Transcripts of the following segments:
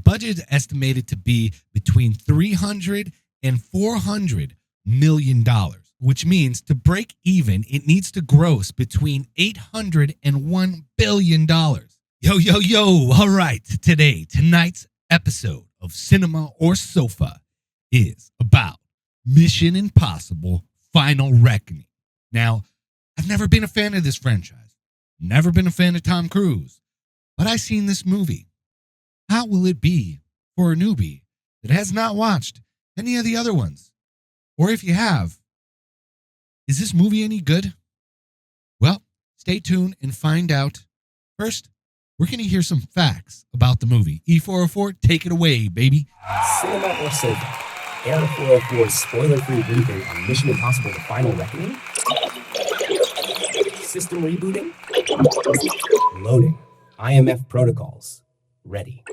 budget is estimated to be between $300 and $400 million, which means to break even, it needs to gross between $800 and $1 billion. Yo. All right. Tonight's episode of Cinema or Sofa is about Mission Impossible Final Reckoning. Now, I've never been a fan of this franchise, never been a fan of Tom Cruise, but I've seen this movie. How will it be for a newbie that has not watched any of the other ones? Or if you have, is this movie any good? Well, stay tuned and find out. First, we're going to hear some facts about the movie. E404, take it away, baby. Cinema or Sofa? Air 404's spoiler-free briefing on Mission Impossible The Final Reckoning. System rebooting. Loading. IMF protocols. Ready.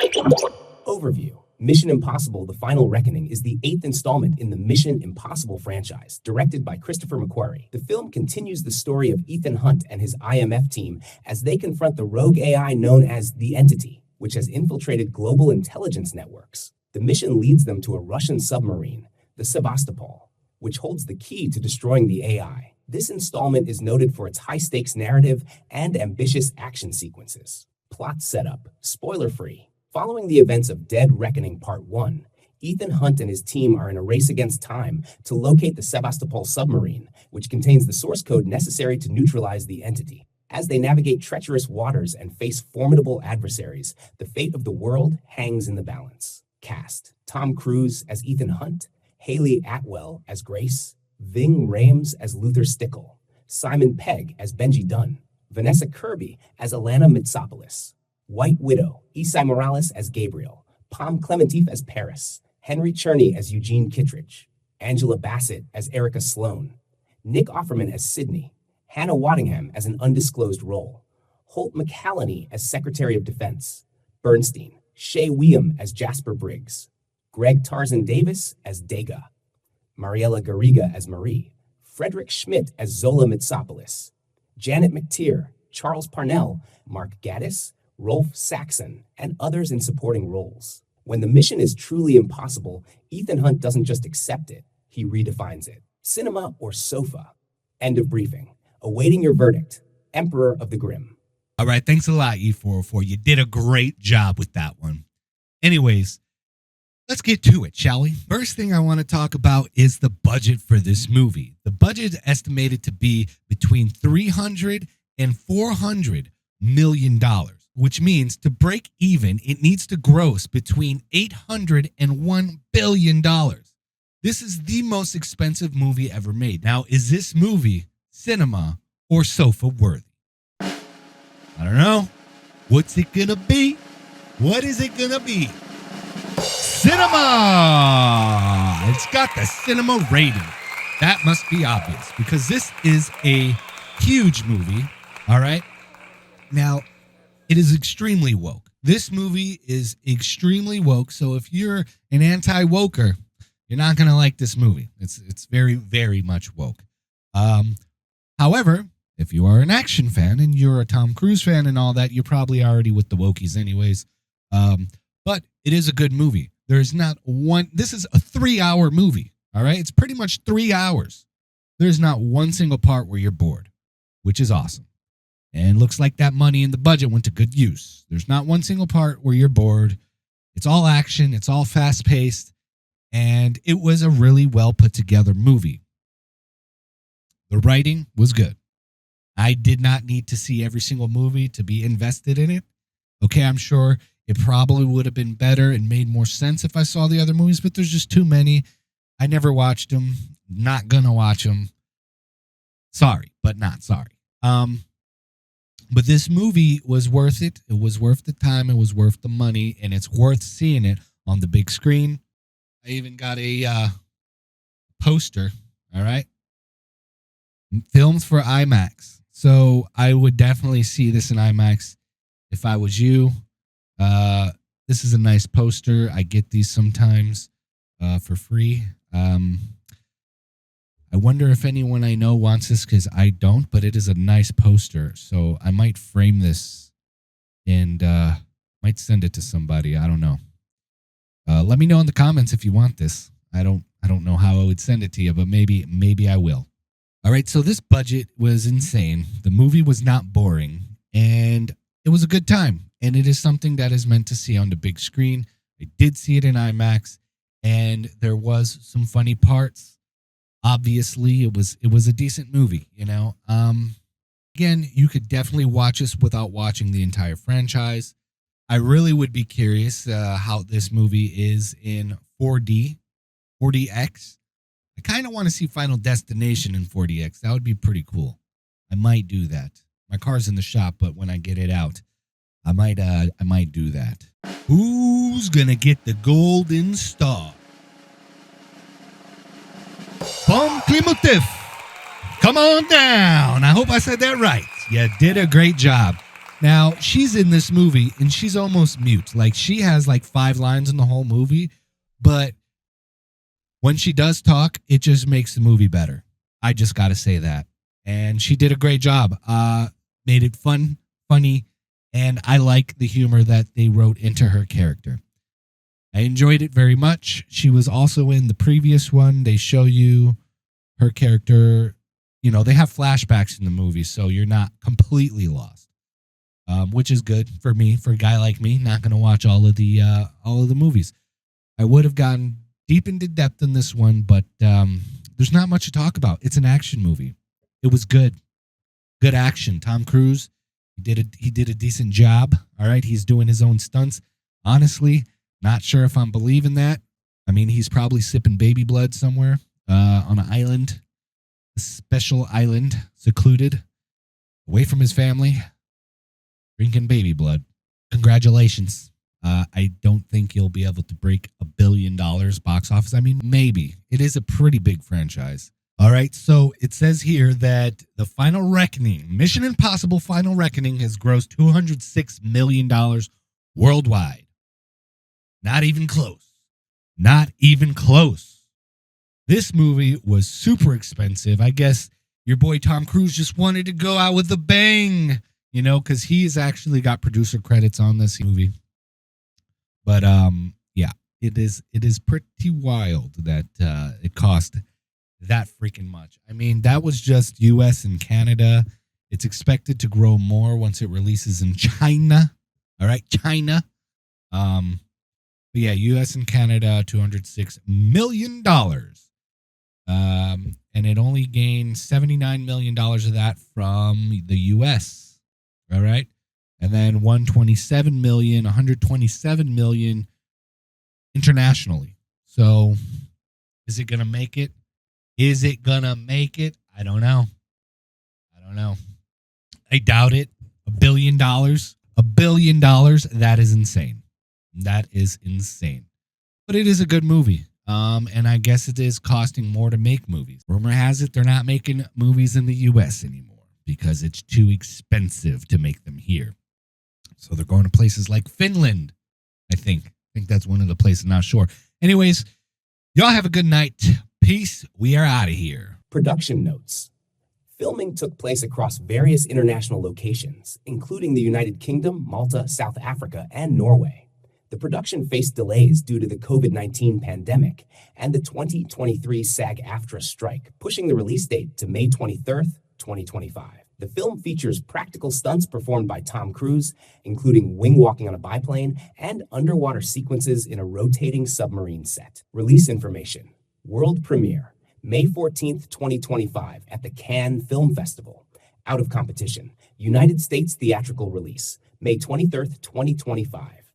Overview. Mission Impossible The Final Reckoning is the 8th installment in the Mission Impossible franchise, directed by Christopher McQuarrie. The film continues the story of Ethan Hunt and his IMF team as they confront the rogue AI known as the Entity, which has infiltrated global intelligence networks. The mission leads them to a Russian submarine, the Sevastopol, which holds the key to destroying the AI. This installment is noted for its high-stakes narrative and ambitious action sequences. Plot setup, spoiler-free. Following the events of Dead Reckoning Part 1, Ethan Hunt and his team are in a race against time to locate the Sevastopol submarine, which contains the source code necessary to neutralize the Entity. As they navigate treacherous waters and face formidable adversaries, the fate of the world hangs in the balance. Cast: Tom Cruise as Ethan Hunt, Haley Atwell as Grace, Ving Rhames as Luther Stickle, Simon Pegg as Benji Dunn, Vanessa Kirby as Alana Mitsopoulos, White Widow, Isai Morales as Gabriel, Pom Klementif as Paris, Henry Czerny as Eugene Kittredge, Angela Bassett as Erica Sloan, Nick Offerman as Sydney, Hannah Waddingham as an undisclosed role, Holt McCallany as Secretary of Defense, Bernstein, Shea Weam as Jasper Briggs, Greg Tarzan Davis as Dega, Mariela Garriga as Marie, Frederick Schmidt as Zola Mitsopoulos, Janet McTeer, Charles Parnell, Mark Gaddis, Rolf Saxon, and others in supporting roles. When the mission is truly impossible, Ethan Hunt doesn't just accept it, he redefines it. Cinema or Sofa? End of briefing. Awaiting your verdict. Emperor of the Grim. All right, thanks a lot, E404. You did a great job with that one. Anyways, let's get to it, shall we? First thing I want to talk about is the budget for this movie. The budget is estimated to be between $300 and $400 million, which means to break even, it needs to gross between $800 and $1 billion. This is the most expensive movie ever made. Now, is this movie cinema or sofa worthy? I don't know. What's it gonna be? What is it gonna be? Cinema! It's got the cinema rating. That must be obvious because this is a huge movie, all right? Now, it is extremely woke. This movie is extremely woke, so if you're an anti-woker, you're not going to like this movie. It's very, very much woke. However, if you are an action fan and you're a Tom Cruise fan and all that, you're probably already with the wokies anyways. But it is a good movie. There's not one. This is a 3-hour movie. All right. It's pretty much 3 hours. There's not one single part where you're bored, which is awesome. And looks like that money in the budget went to good use. There's not one single part where you're bored. It's all action. It's all fast paced. And it was a really well put together movie. The writing was good. I did not need to see every single movie to be invested in it. Okay, I'm sure it probably would have been better and made more sense if I saw the other movies, but there's just too many. I never watched them. Not gonna watch them. Sorry, but not sorry. But this movie was worth it. It was worth the time. It was worth the money, and it's worth seeing it on the big screen. I even got a poster. All right, filmed for IMAX. So I would definitely see this in IMAX if I was you. This is a nice poster. I get these sometimes for free. I wonder if anyone I know wants this because I don't, but it is a nice poster. So I might frame this and might send it to somebody. I don't know. Let me know in the comments if you want this. I don't know how I would send it to you, but maybe I will. All right, so this budget was insane. The movie was not boring, and it was a good time. And it is something that is meant to see on the big screen. I did see it in IMAX, and there was some funny parts. Obviously, it was a decent movie, you know. Again, you could definitely watch this without watching the entire franchise. I really would be curious how this movie is in 4D, 4DX. I kind of want to see Final Destination in 4DX. That would be pretty cool. I might do that. My car's in the shop, but when I get it out, I might do that. Who's gonna get the golden star? Bon Klimotif. Come on down. I hope I said that right. You did a great job. Now, she's in this movie, and she's almost mute. Like, she has, 5 lines in the whole movie, but when she does talk, it just makes the movie better. I just got to say that. And she did a great job. Made it fun, funny, and I like the humor that they wrote into her character. I enjoyed it very much. She was also in the previous one. They show you her character. You know, they have flashbacks in the movie, so you're not completely lost, which is good for me, for a guy like me, not going to watch all of the movies. I would have gone deep into depth in this one, but there's not much to talk about. It's an action movie. It was good action. Tom Cruise, he did a decent job. All right, he's doing his own stunts. Honestly, not sure if I'm believing that. I mean, he's probably sipping baby blood somewhere on an island. A special island, secluded, away from his family, drinking baby blood. Congratulations. I don't think you'll be able to break $1 billion box office. I mean, maybe. It is a pretty big franchise. All right, so it says here that the Final Reckoning, Mission Impossible Final Reckoning, has grossed $206 million worldwide. Not even close. Not even close. This movie was super expensive. I guess your boy Tom Cruise just wanted to go out with a bang, you know, because he's actually got producer credits on this movie. But yeah, it is pretty wild that it cost that freaking much. I mean, that was just U.S. and Canada. It's expected to grow more once it releases in China. All right, China. But yeah, U.S. and Canada, $206 million. And it only gained $79 million of that from the U.S. All right. And then 127 million internationally. So is it going to make it? Is it going to make it? I don't know. I doubt it. $1 billion. $1 billion. That is insane. That is insane. But it is a good movie. And I guess it is costing more to make movies. Rumor has it they're not making movies in the U.S. anymore because it's too expensive to make them here. So they're going to places like Finland, I think. That's one of the places, not sure. Anyways, y'all have a good night. Peace. We are out of here. Production notes. Filming took place across various international locations, including the United Kingdom, Malta, South Africa, and Norway. The production faced delays due to the COVID-19 pandemic and the 2023 SAG-AFTRA strike, pushing the release date to May 23rd, 2025. The film features practical stunts performed by Tom Cruise, including wing walking on a biplane and underwater sequences in a rotating submarine set. Release information. World premiere, May 14th, 2025 at the Cannes Film Festival. Out of competition. United States theatrical release, May 23rd, 2025.